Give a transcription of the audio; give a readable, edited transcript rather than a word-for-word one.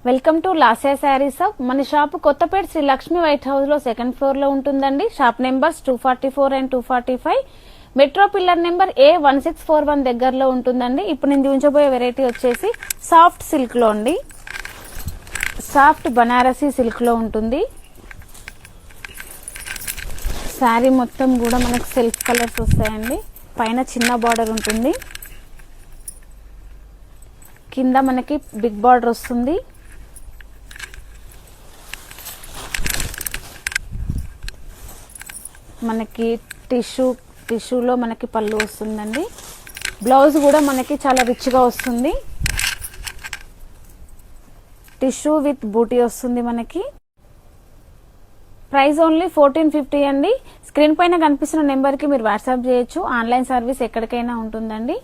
Welcome to Lasya sarees hub. మన shop Kothapet Sri Lakshmi white house లో second floor లో ఉంటుందండి. Shop numbers 244 and 245. Metro pillar number A1641 దగ్గరలో ఉంటుందండి. ఇప్పుడు నేను చూపించబోయే వెరైటీ వచ్చేసి సాఫ్ట్ సిల్క్ లో అండి. సాఫ్ట్ బనారసీ సిల్క్ లో ఉంటుంది. శారీ మొత్తం కూడా మనకు సెల్ఫ్ కలర్స్ వస్తాయండి. పైన చిన్న బార్డర్ ఉంటుంది, కింద మనకి బిగ్ బార్డర్ వస్తుంది. మనకి టిష్యూలో మనకి పళ్ళు వస్తుందండి. బ్లౌజ్ కూడా మనకి చాలా రిచ్గా వస్తుంది. టిష్యూ విత్ బూటీ వస్తుంది మనకి. ప్రైస్ ఓన్లీ 1450 అండి. స్క్రీన్ పైన కనిపిస్తున్న నెంబర్కి మీరు వాట్సాప్ చేయొచ్చు. ఆన్లైన్ సర్వీస్ ఎక్కడికైనా ఉంటుందండి.